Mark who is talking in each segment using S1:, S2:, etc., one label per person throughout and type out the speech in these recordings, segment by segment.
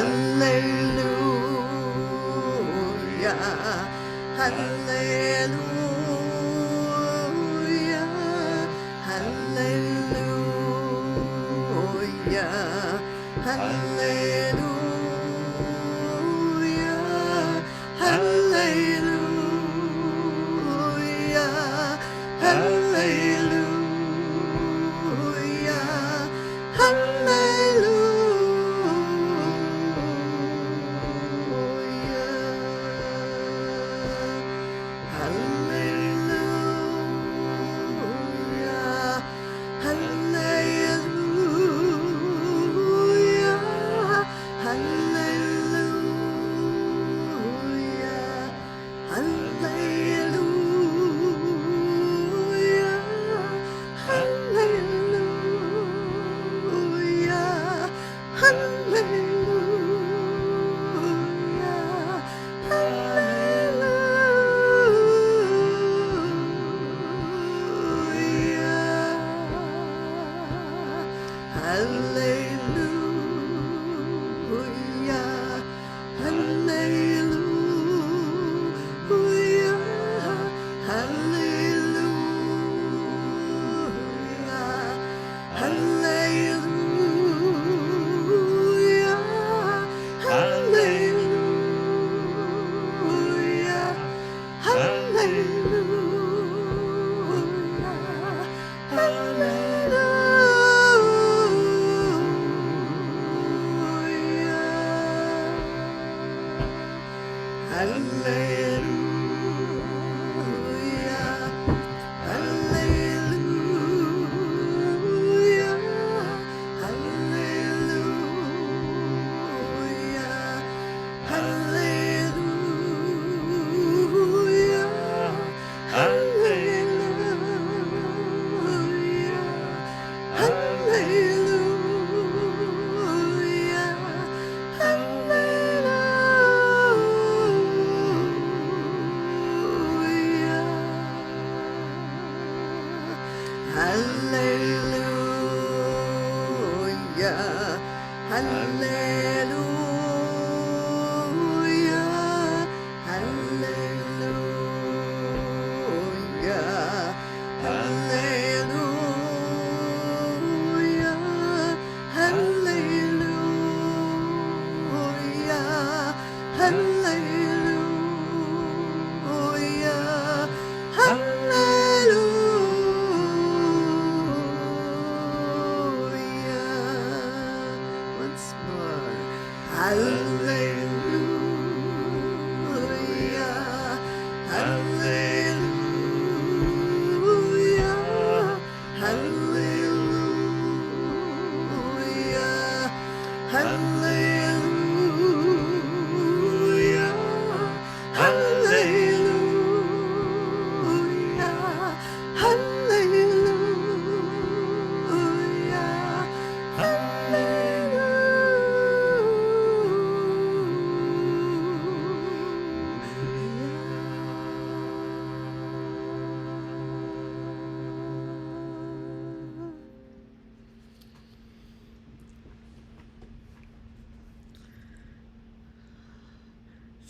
S1: Hallelujah, hallelujah, hallelujah, hallelujah, hallelujah, hallelujah,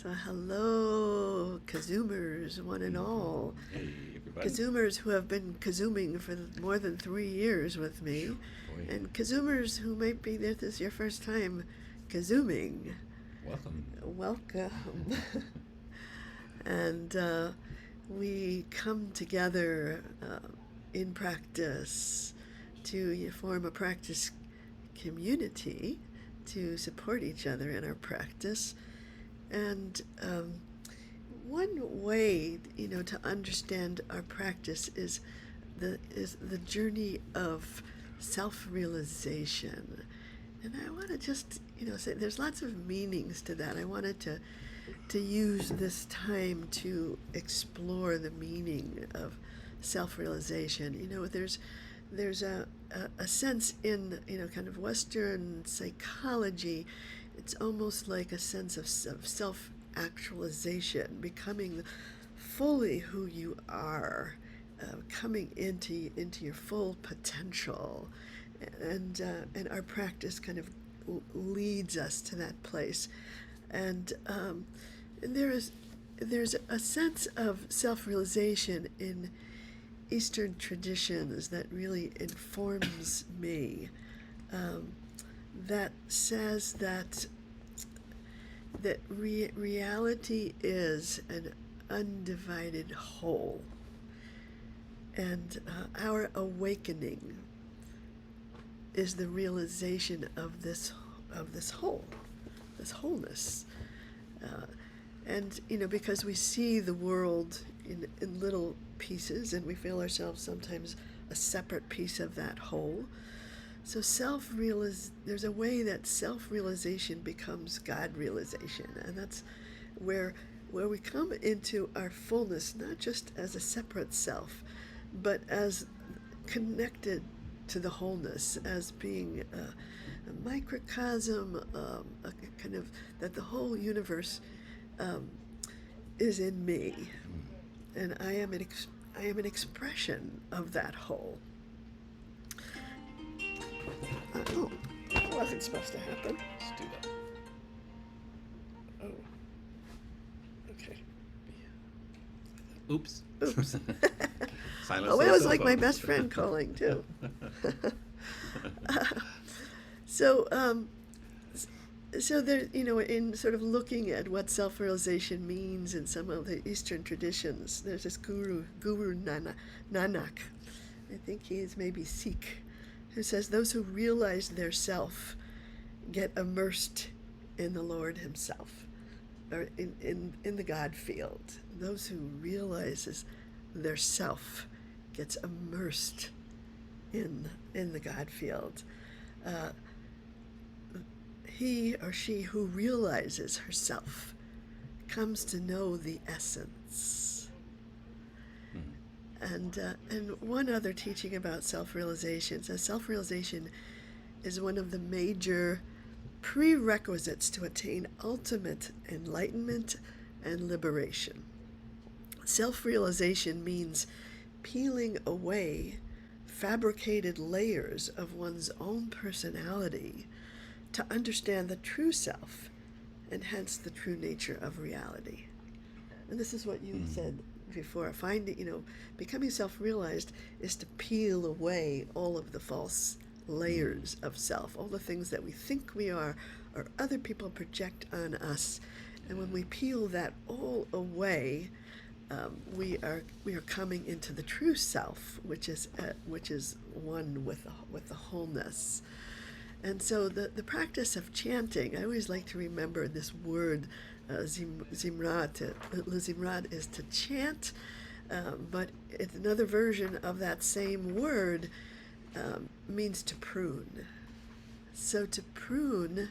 S1: So hello, KZOOMers, one and all.
S2: Hey, everybody.
S1: KZOOMers who have been KZOOMing for more than 3 years with me.
S2: Boy.
S1: And KZOOMers who might be this is your first time KZOOMing.
S2: Welcome.
S1: Welcome. And we come together in practice to form a practice community to support each other in our practice. And one way, to understand our practice is the journey of self-realization. And I want to just, say there's lots of meanings to that. I wanted to use this time to explore the meaning of self-realization. There's a sense in, kind of Western psychology. It's almost like a sense of self-actualization, becoming fully who you are, coming into your full potential, and our practice kind of leads us to that place. And there's a sense of self-realization in Eastern traditions that really informs me, that says that reality is an undivided whole, and our awakening is the realization of this whole, this wholeness. And because we see the world in little pieces, and we feel ourselves sometimes a separate piece of that whole. So there's a way that self-realization becomes God-realization, and that's where we come into our fullness, not just as a separate self, but as connected to the wholeness, as being a microcosm, a kind of that the whole universe is in me, and I am an expression of that whole. Oh, that wasn't supposed to happen.
S2: Let's do that.
S1: Oh, okay.
S2: Oops. Silence.
S1: Oh, it was like my best friend calling too. So there, in sort of looking at what self-realization means in some of the Eastern traditions, there's this Guru Nanak, I think he is maybe Sikh, who says those who realize their self get immersed in the Lord himself, or in the God field. Those who realizes their self gets immersed in the God field. He or she who realizes herself comes to know the essence. And one other teaching about self-realization says self-realization is one of the major prerequisites to attain ultimate enlightenment and liberation. Self-realization means peeling away fabricated layers of one's own personality to understand the true self, and hence the true nature of reality. And this is what you said before. Becoming self-realized is to peel away all of the false layers of self, all the things that we think we are or other people project on us. And when we peel that all away, we are coming into the true self, which is one with the wholeness. And so the practice of chanting, I always like to remember this word, zimrat. Zimrat is to chant, but it's another version of that same word means to prune. So to prune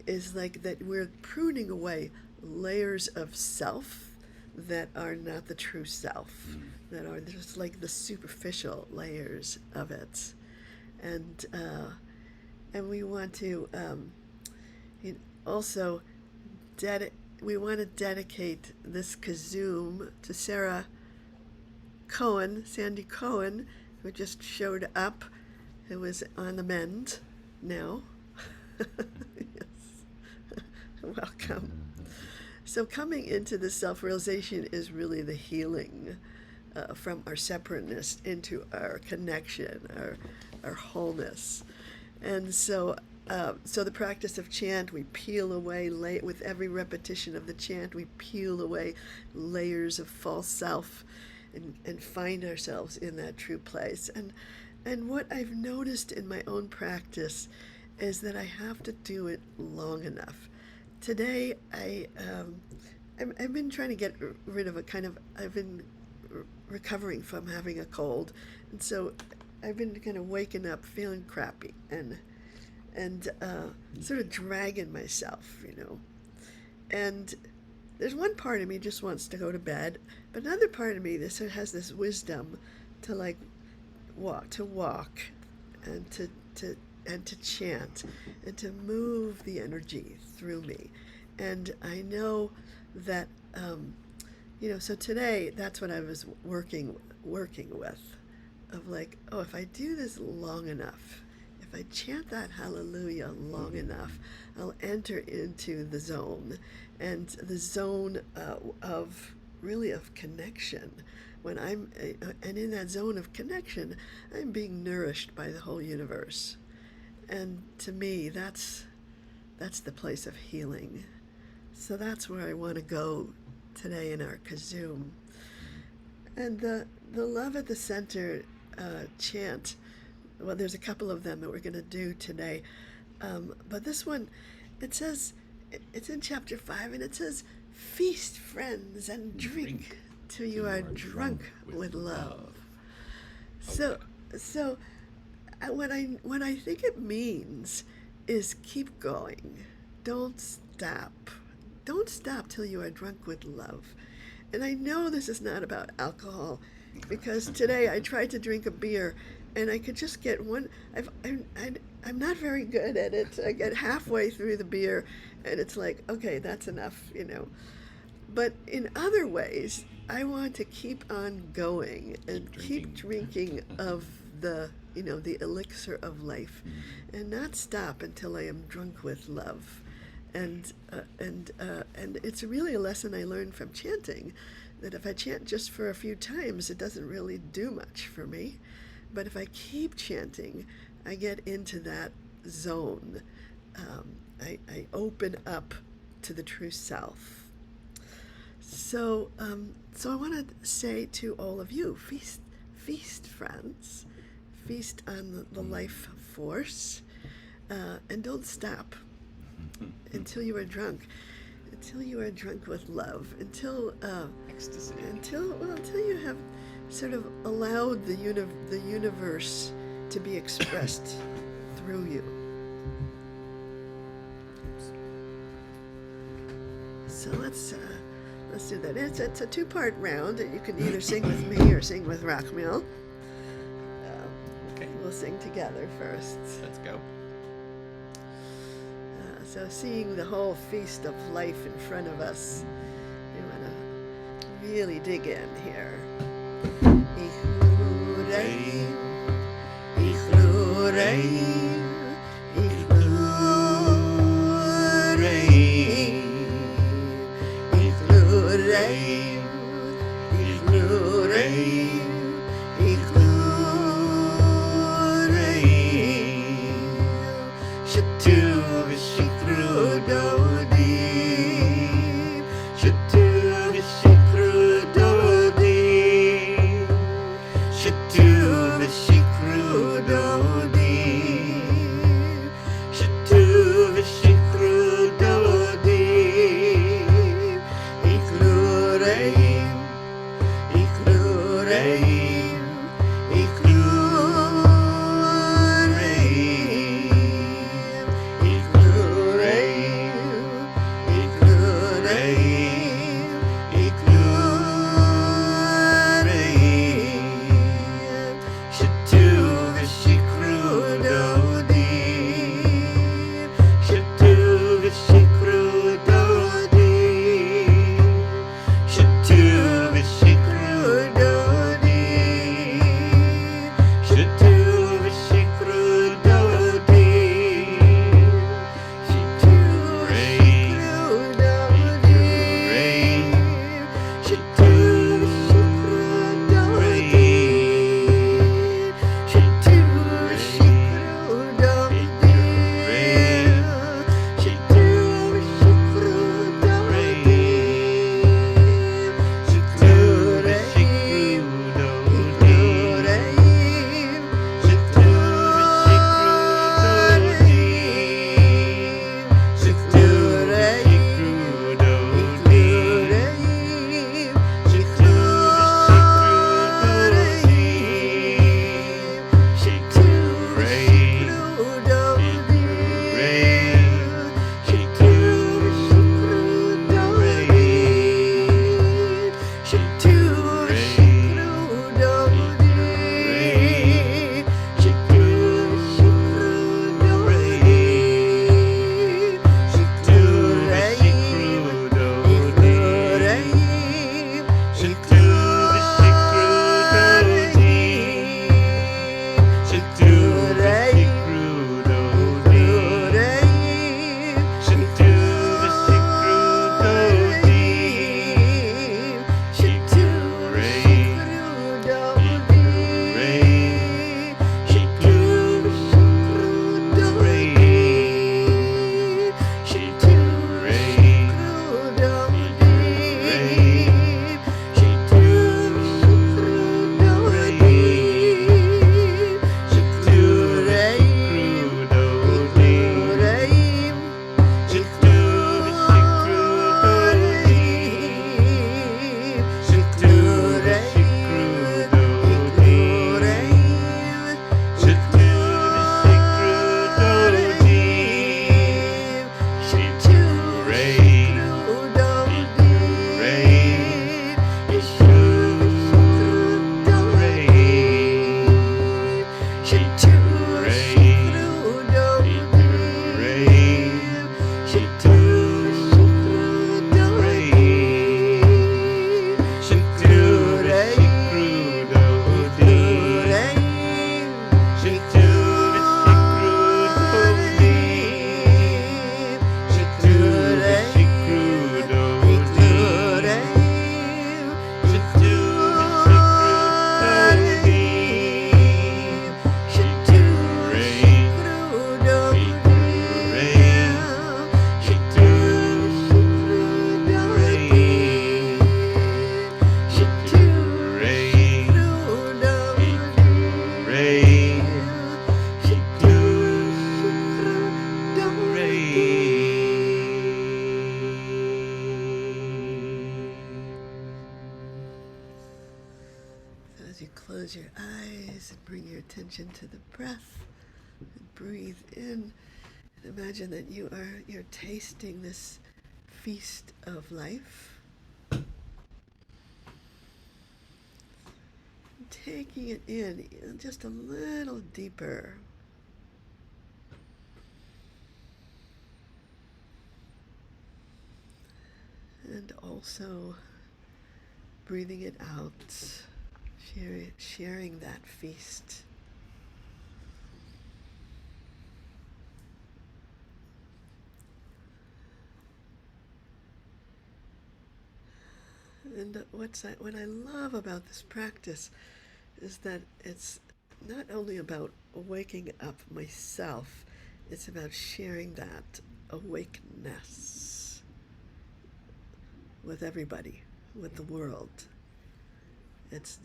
S1: is like that we're pruning away layers of self that are not the true self, that are just like the superficial layers of it. And we want to also we want to dedicate this KZOOM to Sandy Cohen, who just showed up, who is on the mend now. Yes. Welcome. So coming into this self-realization is really the healing from our separateness into our connection, our wholeness. And so the practice of chant, we peel away, with every repetition of the chant, we peel away layers of false self and find ourselves in that true place. And what I've noticed in my own practice is that I have to do it long enough. Today, I've been trying to get rid of I've been recovering from having a cold, and so I've been kind of waking up feeling crappy and sort of dragging myself, And there's one part of me just wants to go to bed, but another part of me has this wisdom to walk and to chant and to move the energy through me. And I know that so today that's what I was working with, of if I do this long enough, if I chant that Hallelujah long enough, I'll enter into the zone, and the zone of connection. When and in that zone of connection, I'm being nourished by the whole universe. And to me, that's the place of healing. So that's where I want to go today in our KZOOM. And the Love at the Center chant, well, there's a couple of them that we're going to do today. But this one, it says, it's in chapter 5, and it says, "Feast, friends, and drink till you are drunk with love." So what I think it means is keep going. Don't stop. Don't stop till you are drunk with love. And I know this is not about alcohol, because today I tried to drink a beer and I could just get one. I'm not very good at it. I get halfway through the beer and it's like, okay, that's enough, But in other ways, I want to keep on going and keep drinking of the elixir of life, and not stop until I am drunk with love. And it's really a lesson I learned from chanting, that if I chant just for a few times, it doesn't really do much for me. But if I keep chanting, I get into that zone. I open up to the true self. So I want to say to all of you, feast, friends. Feast on the life force, and don't stop until you are drunk. Until you are drunk with love. Until
S2: Ecstasy.
S1: Until you have sort of allowed the universe to be expressed through you. So let's do that. It's a 2-part round, and you can either sing with me or sing with Rachmiel.
S2: Okay.
S1: We'll sing together first.
S2: Let's go.
S1: So seeing the whole feast of life in front of us, we want to really dig in here. Ichlu reim, Ichlu reim, Ichlu reim, Ichlu reim, Ichlu reim, Ichlu reim, Shatu v'shikru dodim, Shatu v'shikru dodim, Shatu v'shikru dodim, your eyes and bring your attention to the breath. And breathe in. And imagine that you're tasting this feast of life. Taking it in just a little deeper. And also breathing it out, sharing that feast. And what I love about this practice is that it's not only about waking up myself, it's about sharing that awakeness with everybody, with the world. It's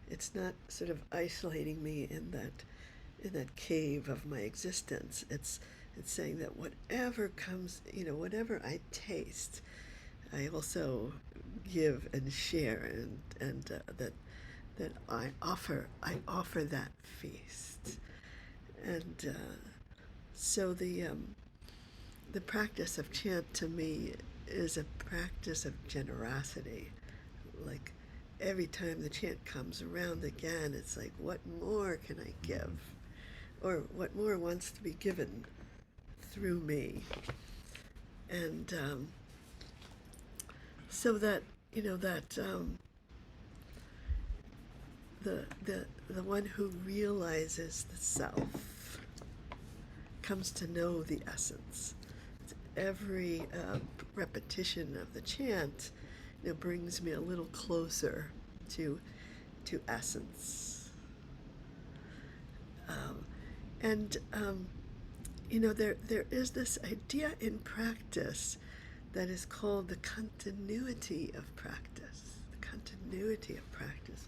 S1: it's not sort of isolating me in that cave of my existence. It's saying that whatever comes, whatever I taste, I also give and share, and that I offer that feast. And so the practice of chant to me is a practice of generosity. Like every time the chant comes around again, it's like, what more can I give? Or what more wants to be given through me? And so that, the one who realizes the self comes to know the essence. Every repetition of the chant, brings me a little closer to essence. There is this idea in practice that is called the continuity of practice. The continuity of practice.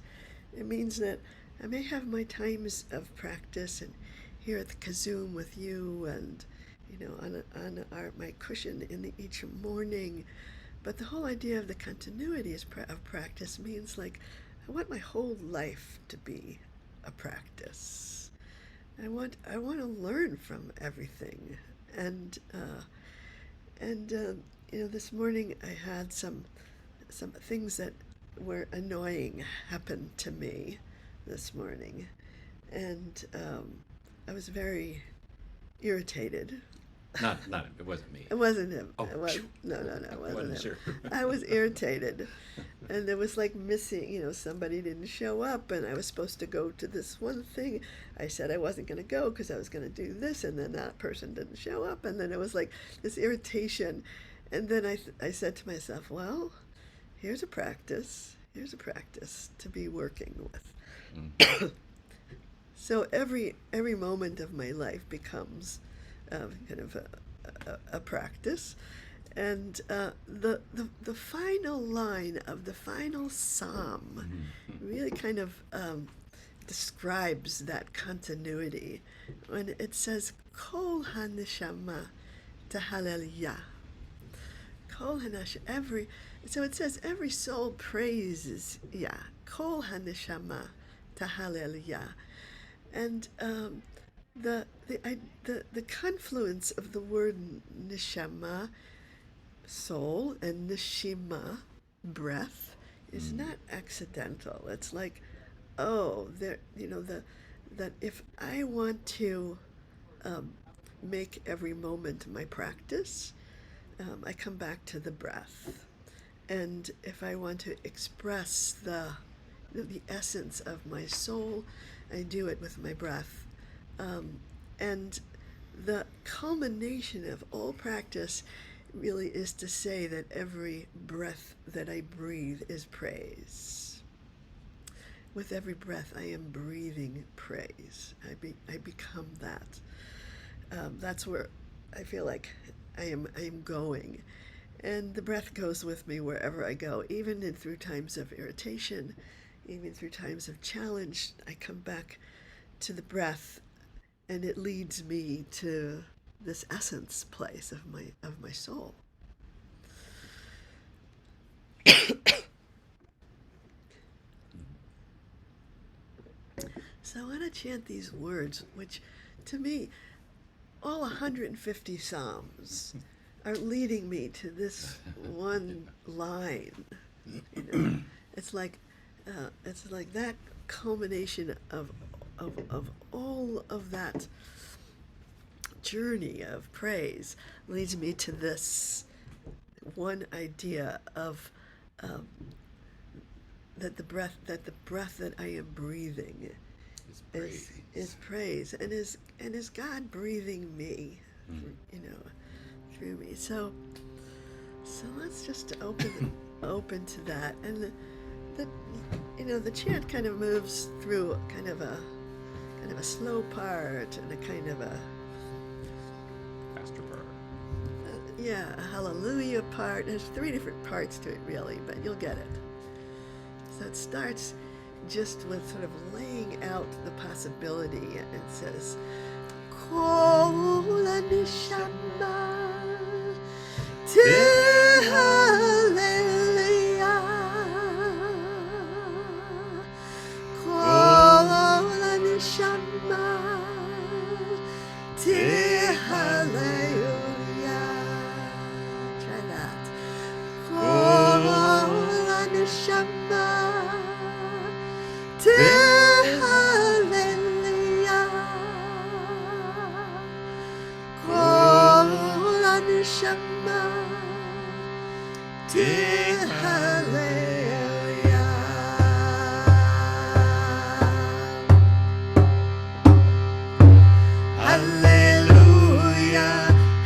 S1: It means that I may have my times of practice, and here at the KZOOM with you, and on my cushion each morning. But the whole idea of the continuity of practice means, like, I want my whole life to be a practice. I want to learn from everything, and this morning I had some things that were annoying happen to me this morning, and I was very irritated.
S2: Not it wasn't me.
S1: It wasn't him.
S2: Oh,
S1: It was no, it wasn't
S2: wasn't
S1: him.
S2: sure.
S1: I was irritated, and it was like missing. Somebody didn't show up, and I was supposed to go to this one thing. I said I wasn't going to go because I was going to do this, and then that person didn't show up, and then it was like this irritation, and then I said to myself, well, here's a practice. Here's a practice to be working with.
S2: Mm.
S1: So every moment of my life becomes kind of a practice, and the final line of the final psalm really kind of describes that continuity when it says Kol Han'shama to Hallelujah. Kol Han'shama, so it says every soul praises Yah. Kol Han'shama to Hallelujah. And the confluence of the word neshama, soul, and neshima, breath, is not accidental. It's like, that if I want to make every moment my practice, I come back to the breath. And if I want to express the essence of my soul, I do it with my breath. And the culmination of all practice really is to say that every breath that I breathe is praise. With every breath, I am breathing praise. I become that. That's where I feel like I am going. And the breath goes with me wherever I go, even through times of irritation, even through times of challenge. I come back to the breath, and it leads me to this essence place of my soul. So I want to chant these words, which to me, all 150 Psalms are leading me to this one line. You know, it's like that culmination of all of that journey of praise leads me to this one idea of that the breath that I am breathing is praise, and is God breathing me, you know, through me. So let's just open to that, and the chant kind of moves through kind of a slow part and a kind of a
S2: faster part.
S1: A hallelujah part. There's 3 different parts to it really, but you'll get it. So it starts just with sort of laying out the possibility, and it says, Kol Han'shama, Hallelujah, Kol Han'shama, Hallelujah. Try that. Kol Han'shama, Hallelujah, Kol Han'shama, Hallelujah. Hallelujah,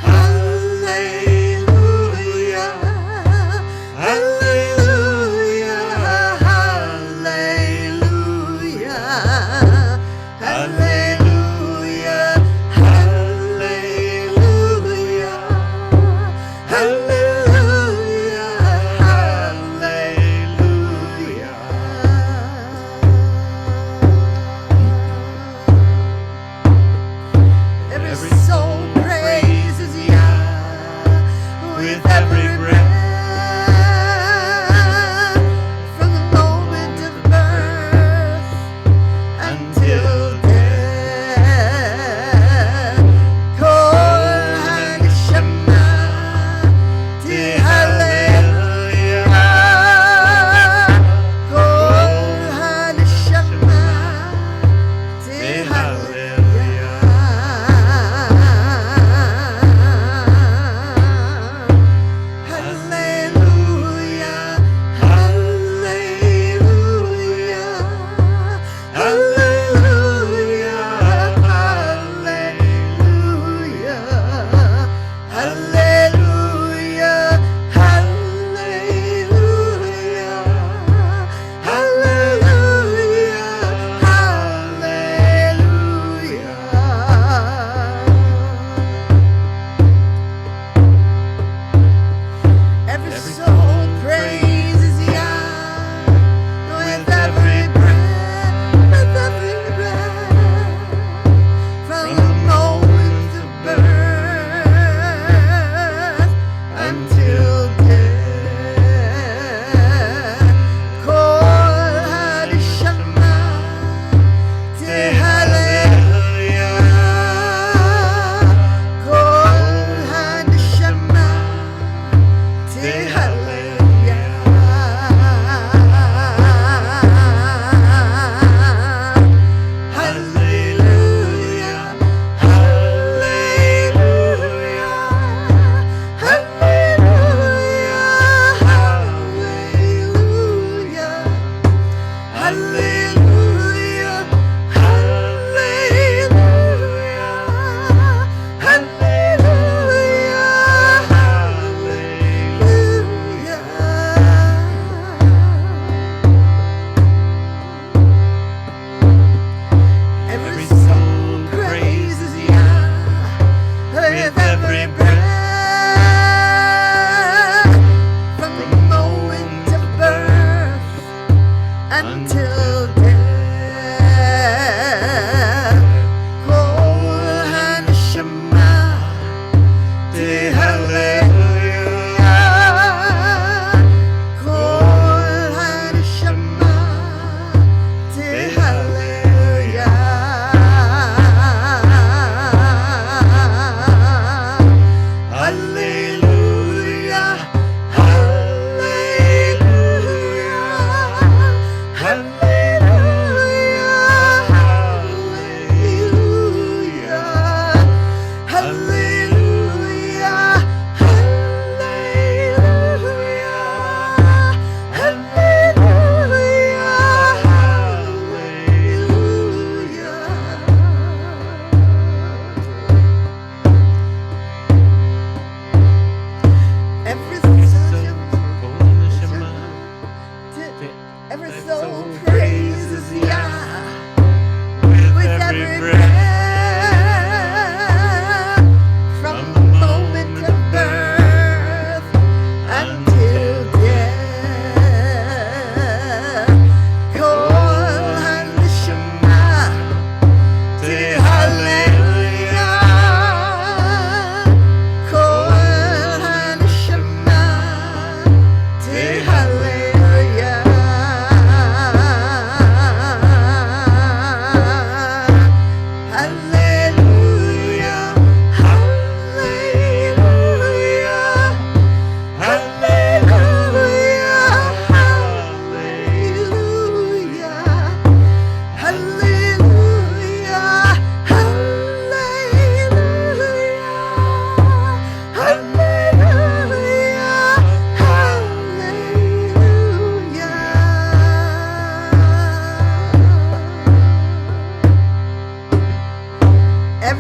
S1: hallelujah, hallelujah, hallelujah, hallelujah, hallelujah, hallelujah, hallelujah.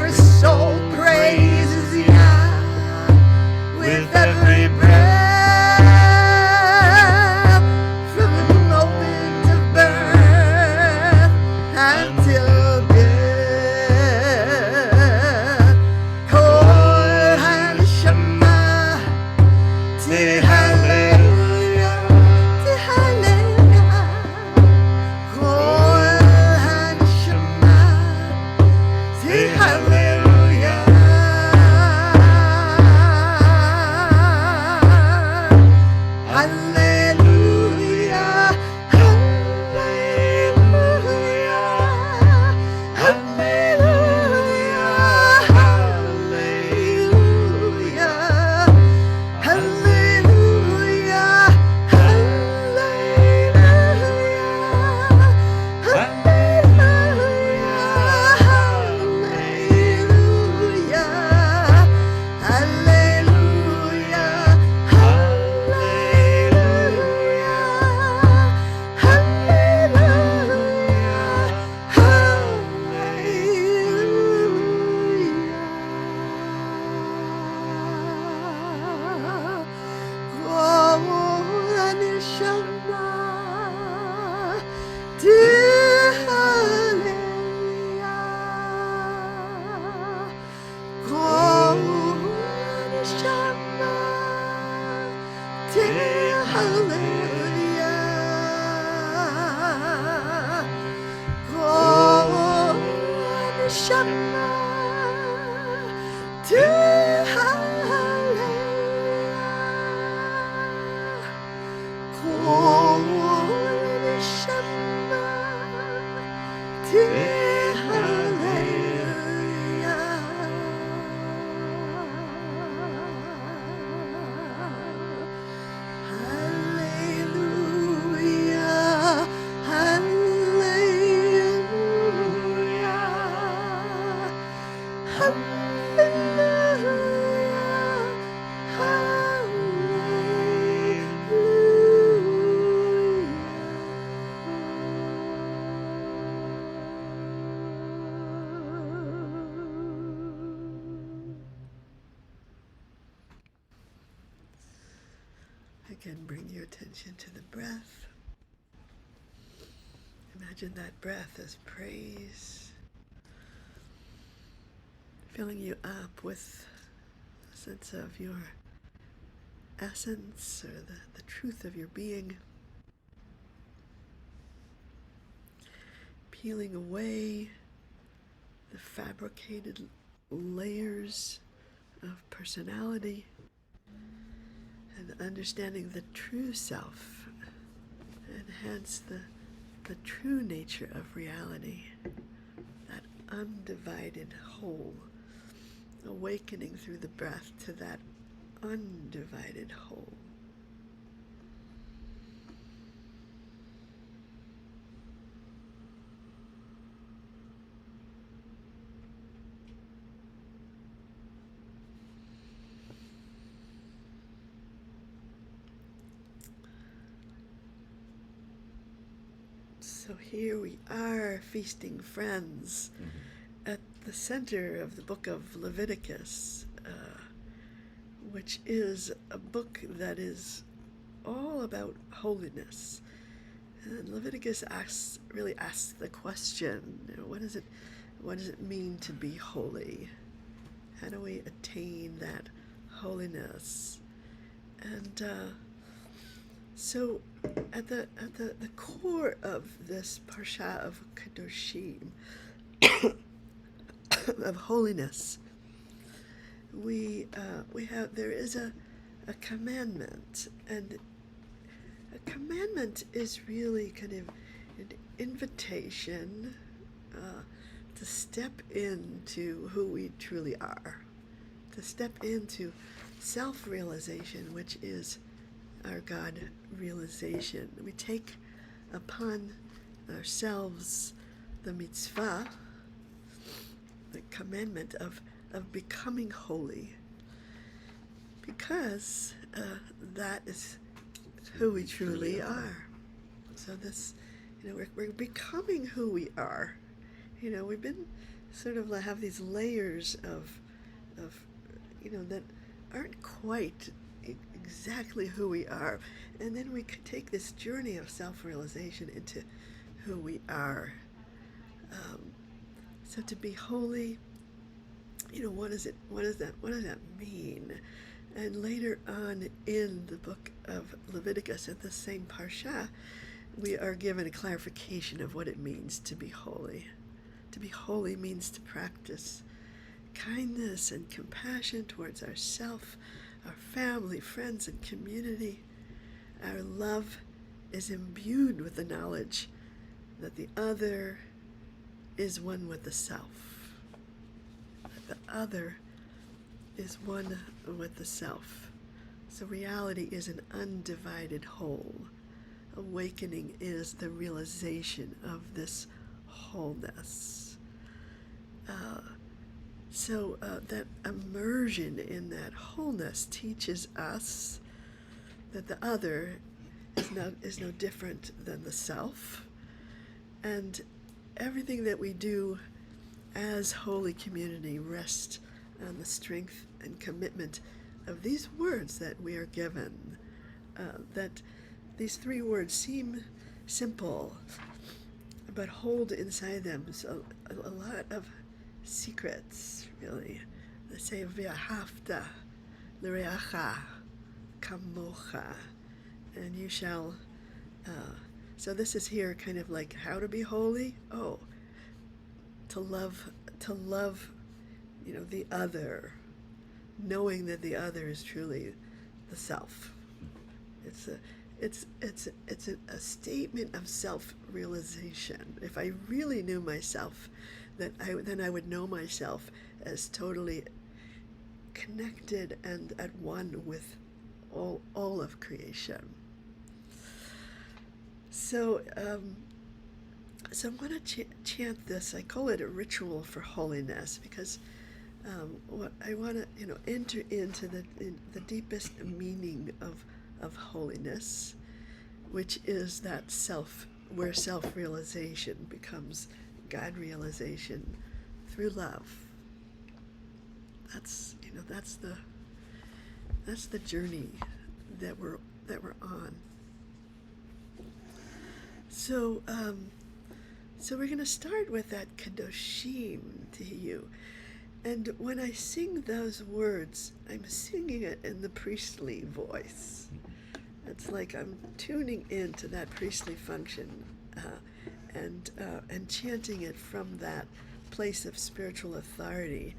S1: every soul praises Yah with every breath, from the moment of birth until death. Kol Han'shama, Hallelujah, Hallelujah. Kol Han'shama, Hallelujah, Hallelujah, Hallelujah, Hallelujah, Hallelujah, Hallelujah, Again, bring your attention to the breath. Imagine that breath as praise, filling you up with a sense of your essence or the truth of your being, peeling away the fabricated layers of personality and understanding the true self, and hence the true nature of reality, that undivided whole, awakening through the breath to that undivided whole. So here we are, feasting friends, at the center of the book of Leviticus, which is a book that is all about holiness. And Leviticus really asks the question, what does it mean to be holy? How do we attain that holiness? And so at the core of this parsha of Kadoshim, of holiness, there is a commandment, and a commandment is really kind of an invitation to step into who we truly are, to step into self-realization, which is our God realization. We take upon ourselves the mitzvah, the commandment of becoming holy, because that is who we truly are. So this, we're becoming who we are. We've been sort of have these layers of that aren't quite exactly who we are. And then we could take this journey of self-realization into who we are. So to be holy, what does that mean? And later on in the book of Leviticus, at the same parsha, we are given a clarification of what it means to be holy. To be holy means to practice kindness and compassion towards ourself, our family, friends, and community. Our love is imbued with the knowledge that the other is one with the self. That the other is one with the self. So reality is an undivided whole. Awakening is the realization of this wholeness. So that immersion in that wholeness teaches us that the other is no different than the self, and everything that we do as holy community rests on the strength and commitment of these words that we are given. That these three words seem simple, but hold inside them a lot of secrets, really. They say, "V'ahavta l'reacha kamocha," and you shall. So this is here kind of like how to be holy. Oh, to love, the other, knowing that the other is truly the self. It's a statement of self-realization. If I really knew myself, then I would know myself as totally connected and at one with all of creation. So I'm going to chant this. I call it a ritual for holiness, because what I want to enter into the deepest meaning of holiness, which is that where self-realization becomes God realization through love. That's the journey that we're on. So we're going to start with that Kadoshim to you. And when I sing those words, I'm singing it in the priestly voice. It's like I'm tuning into that priestly function and chanting it from that place of spiritual authority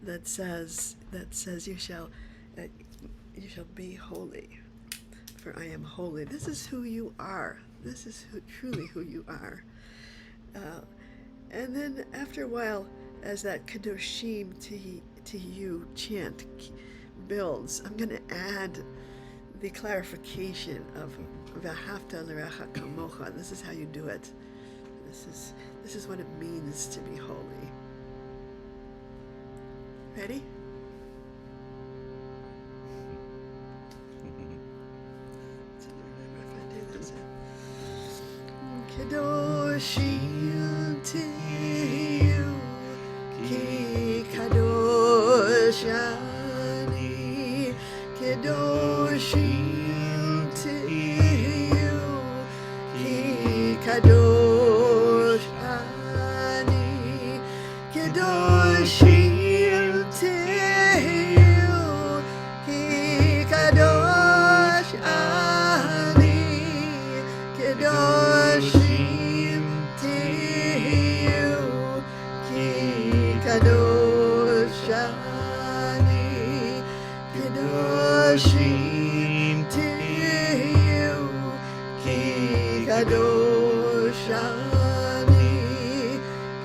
S1: that says you shall be holy, for I am holy. This is who you are. This is truly who you are. And then after a while, as that Kadoshim to you chant builds, I'm going to add the clarification of V'ahavta l'reacha kamocha. This is how you do it. This is what it means to be holy. Ready? Kadoshim to you, ki kadosh ani, kadoshim to you, ki kadosh ani, kadoshim to you, ki kadosh ani, kadosh. Kadosh ani, kadoshim to you, ki kadosh ani,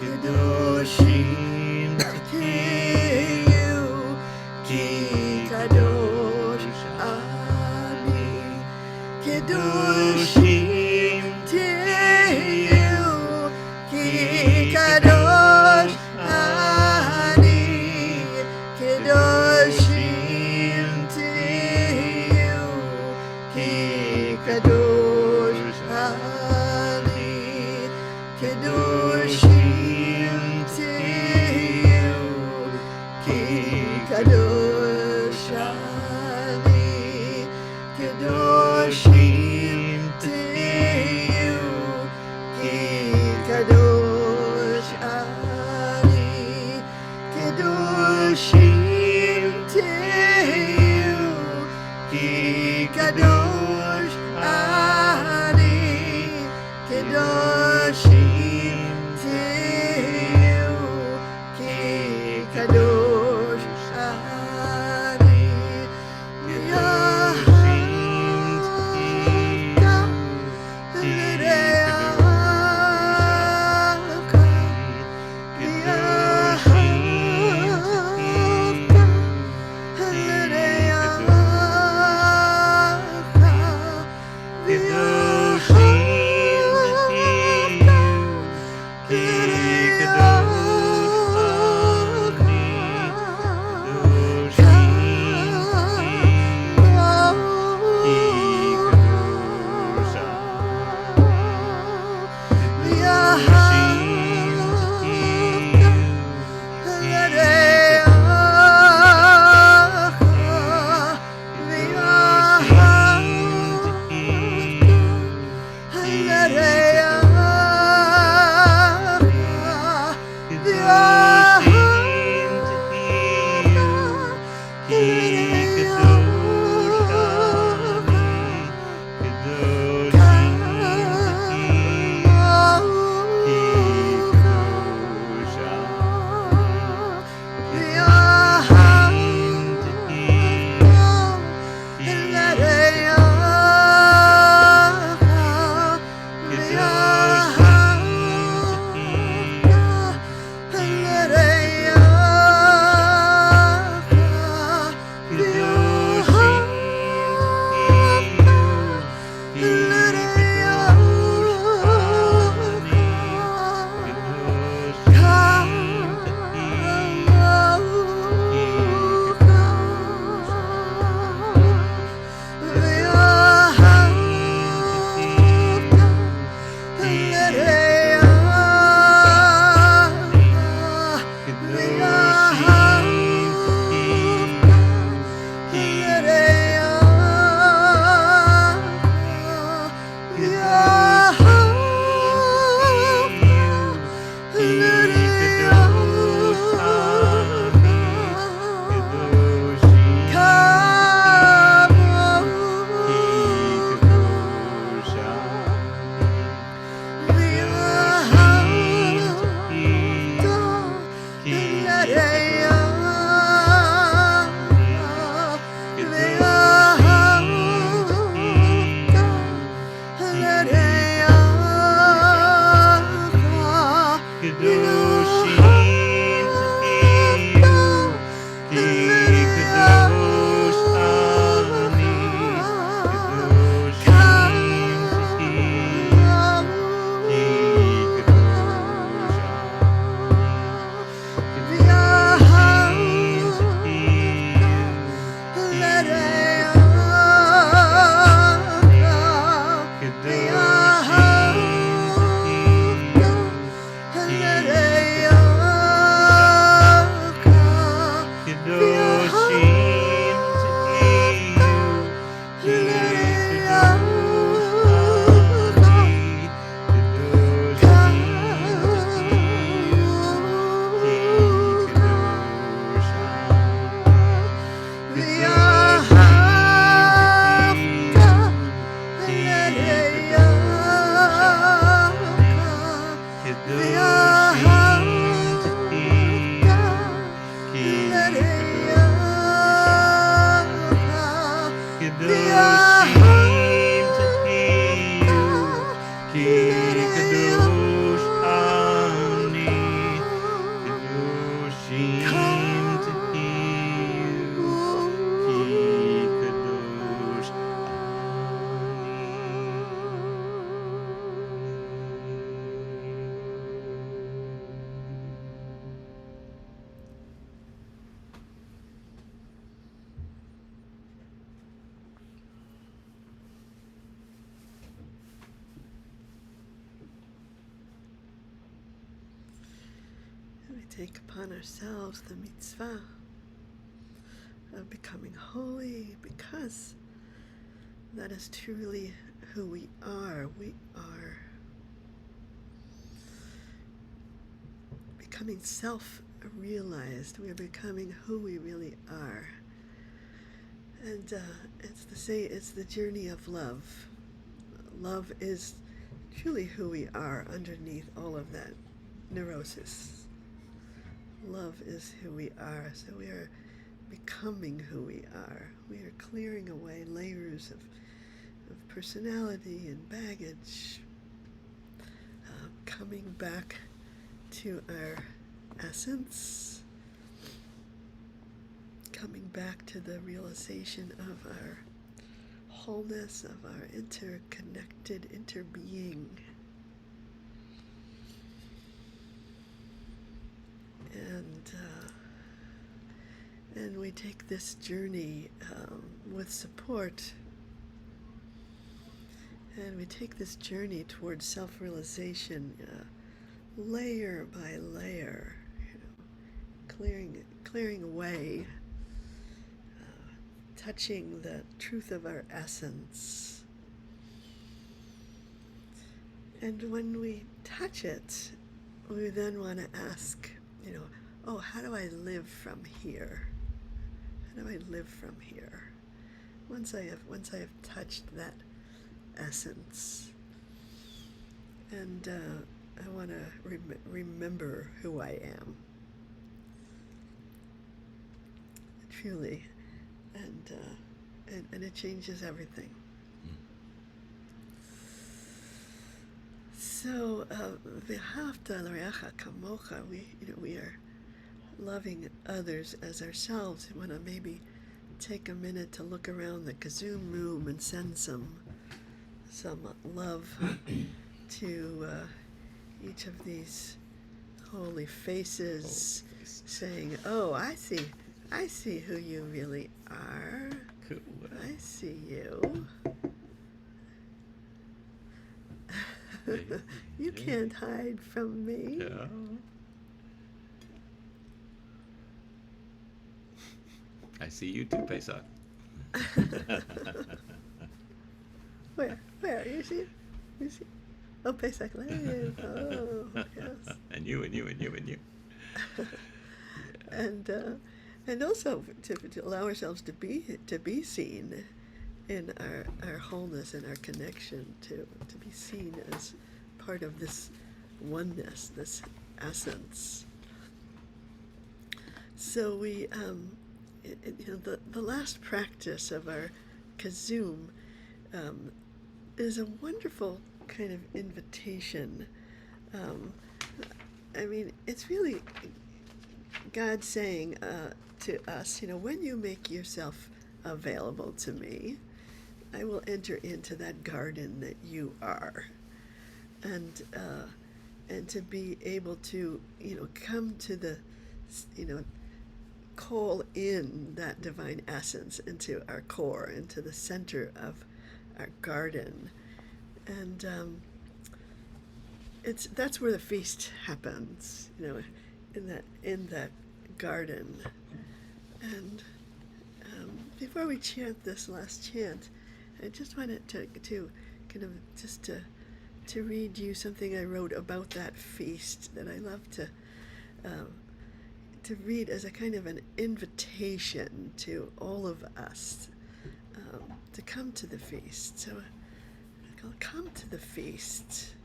S1: kadoshim to you, ki kadosh ani, kadoshim to you, ki kadosh ani, kadoshim to Ki Kadosh ani Kadoshim Teyu Ki Kadosh ani Kadoshim Teyu Ki Kadosh ani Kadoshim Teyu Ki Kadosh ani We take upon ourselves the mitzvah of becoming holy, because that is truly who we are. We are becoming self-realized. We are becoming who we really are. And it's the journey of love. Love is truly who we are underneath all of that neurosis. Love is who we are. So we are becoming who we are. We are clearing away layers of personality and baggage, coming back to our essence, coming back to the realization of our wholeness, of our interconnected interbeing. And we take this journey with support, and we take this journey towards self-realization, layer by layer, clearing away, touching the truth of our essence. And when we touch it, we then want to ask, oh, how do I live from here? How do I live from here? Once I have touched that essence, and I want to remember who I am, truly, and it changes everything. So, v'ahavta l'reacha kamocha, we are loving others as ourselves. We want to maybe take a minute to look around the KZOOM room and send some love to each of these holy faces, saying, "Oh, I see who you really are.
S2: Cool.
S1: I see you. You can't hide from me."
S2: Yeah. I see you too, Pesach.
S1: Where? You see? Oh, Pesach Live. Oh, yes.
S2: And you.
S1: And also to allow ourselves to be seen in our wholeness and our connection, to be seen as part of this oneness, this essence. So we, the last practice of our KZOOM is a wonderful kind of invitation. It's really God saying to us, when you make yourself available to me, I will enter into that garden that you are, and to be able to, come to the, call in that divine essence into our core, into the center of our garden, and that's where the feast happens, in that garden. And before we chant this last chant, I just wanted to kind of just to read you something I wrote about that feast that I love to read as a kind of an invitation to all of us to come to the feast. So, come to the feast.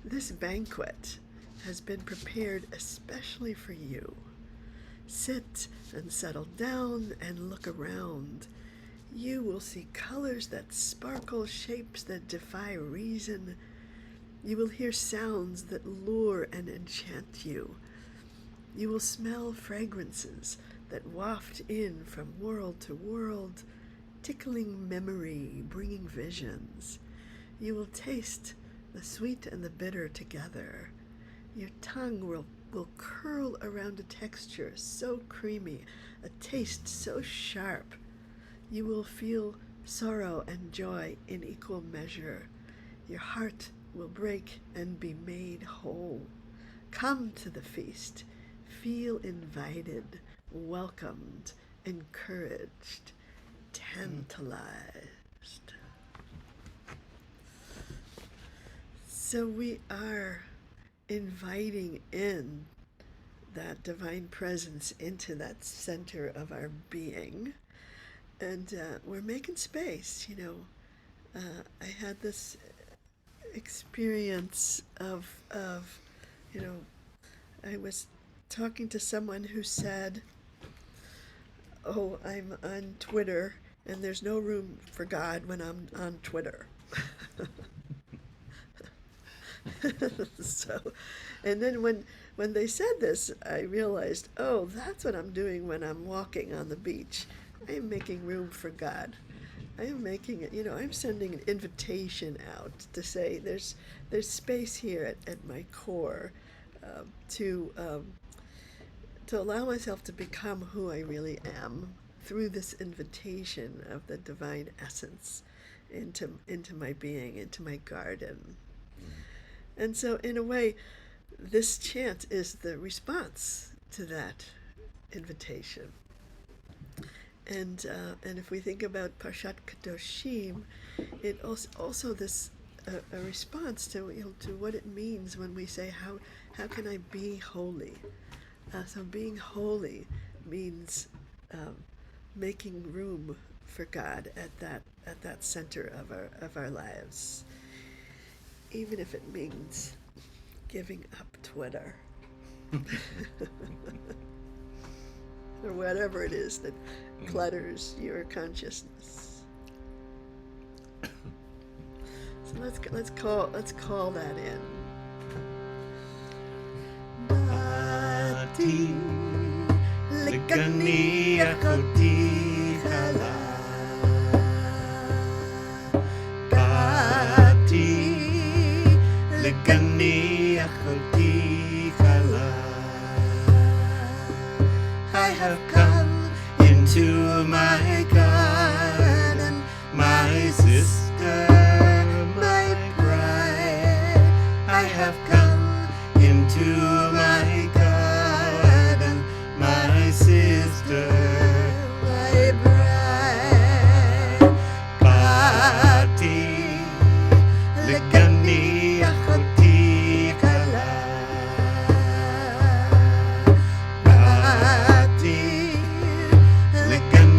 S1: This banquet has been prepared especially for you. Sit and settle down and look around. You will see colors that sparkle, shapes that defy reason. You will hear sounds that lure and enchant you. You will smell fragrances that waft in from world to world, tickling memory, bringing visions. You will taste the sweet and the bitter together. Your tongue will curl around a texture so creamy, a taste so sharp. You will feel sorrow and joy in equal measure. Your heart will break and be made whole. Come to the feast. feel invited, welcomed, encouraged, tantalized. So we are inviting in that divine presence into that center of our being, and we're making space. I had this experience of I was talking to someone who said, "Oh, I'm on Twitter, and there's no room for God when I'm on Twitter." And then when they said this, I realized, oh, that's what I'm doing when I'm walking on the beach. I am making room for God. I am making it, I'm sending an invitation out to say there's space here at my core to allow myself to become who I really am through this invitation of the divine essence into my being, into my garden. And so, in a way, this chant is the response to that invitation. And if we think about Parshat Kadoshim, it also this a response to what it means when we say how can I be holy? So being holy means making room for God at that center of our lives, even if it means giving up Twitter. Or whatever it is that clutters your consciousness. So let's call that in.
S2: Bati likani achoti chala. Bati likani achoti chala. I have come into my garden, my sister, my bride. I have come into my garden, my sister, my bride. Bati likani achoti chala. Bati likani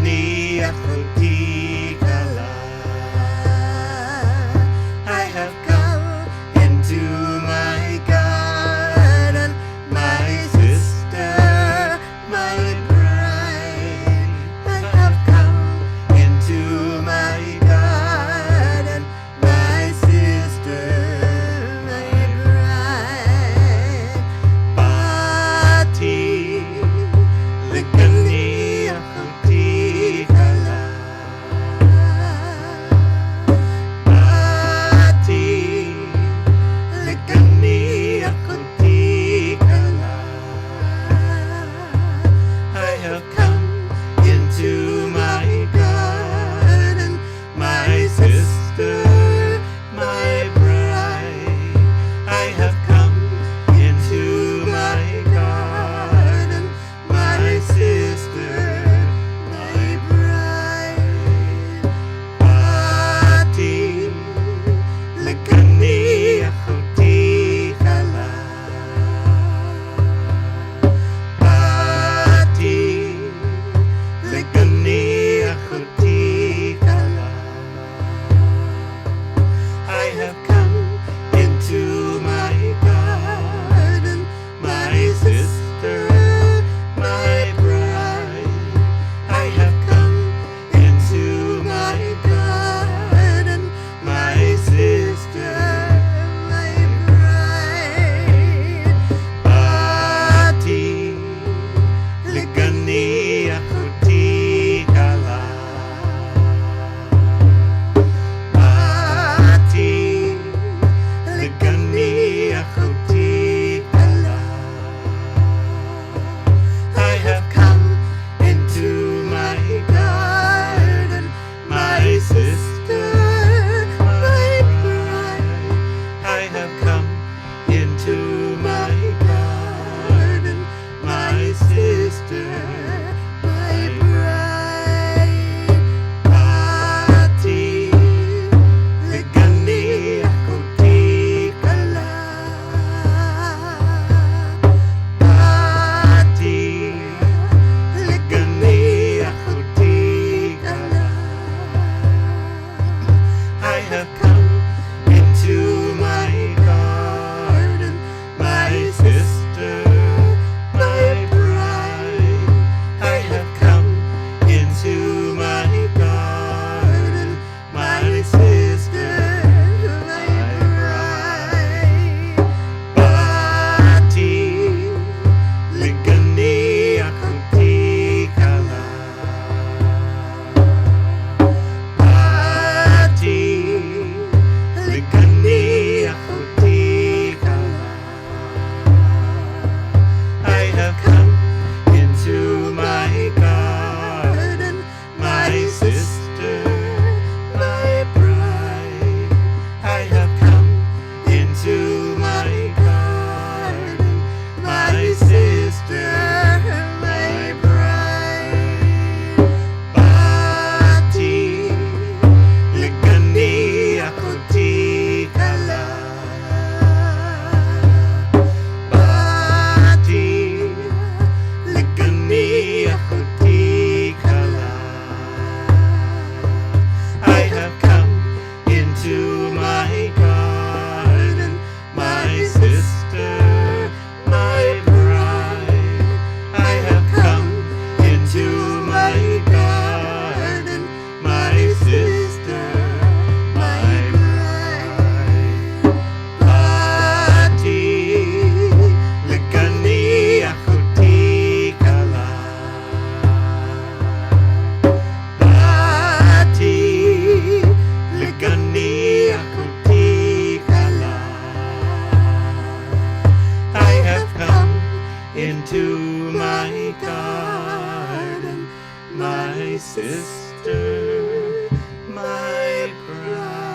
S2: my sister, my bride.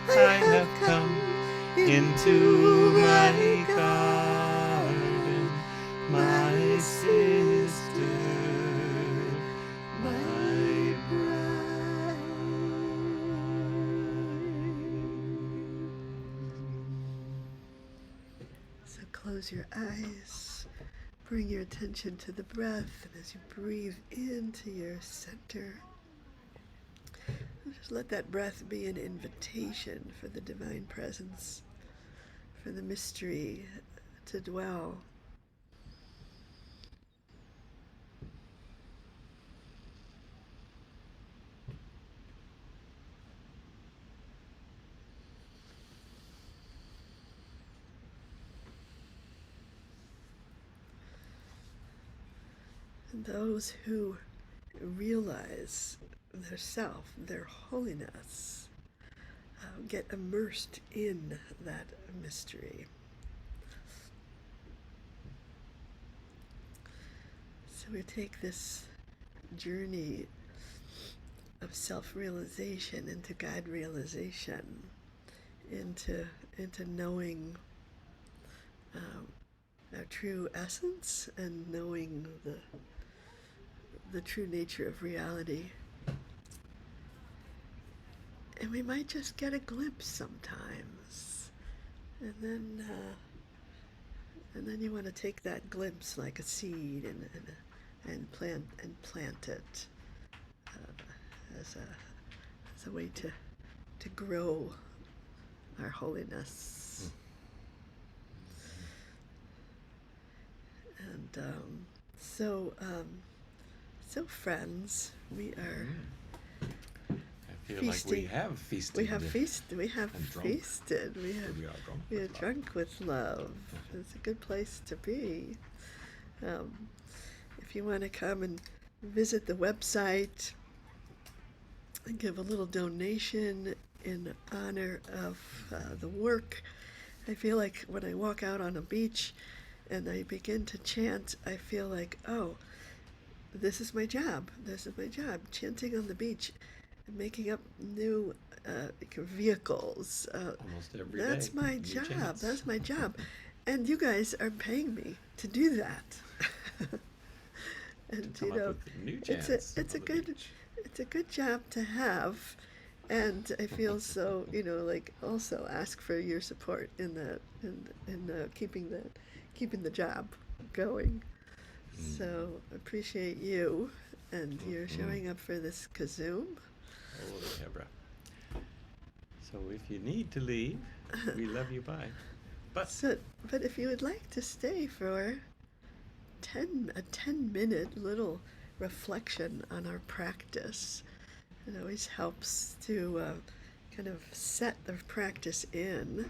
S2: I have come into my garden, my sister, my bride.
S1: So close your eyes, bring your attention to the breath, and as you breathe into your center, just let that breath be an invitation for the divine presence, for the mystery to dwell. And those who realize their self, their holiness, get immersed in that mystery. So we take this journey of self-realization into God realization, into knowing our true essence and knowing the true nature of reality. And we might just get a glimpse sometimes, and then you want to take that glimpse like a seed and plant it as a way to grow our holiness. And so friends, we are.
S2: I feel
S1: feasting.
S2: like we have feasted.
S1: We have feasted. We are
S2: drunk.
S1: We are drunk with love. It's a good place to be. If you want to come and visit the website and give a little donation in honor of the work, I feel like when I walk out on a beach and I begin to chant, I feel like, oh, this is my job. This is my job, chanting on the beach and making up new vehicles.
S2: Almost every
S1: that's
S2: day.
S1: my
S2: New
S1: job.
S2: chants.
S1: That's my job. And you guys are paying me to do that. And
S2: Come
S1: you
S2: up
S1: know,
S2: with new
S1: it's
S2: chants
S1: a
S2: on the
S1: good
S2: beach.
S1: it's a good job to have. And I feel so, like also ask for your support in that, in keeping the job going. So appreciate you and you're showing up for this KZOOM.
S2: Holy hebra. So if you need to leave, we love you. Bye. But
S1: But if you would like to stay for a 10-minute little reflection on our practice, it always helps to kind of set the practice in.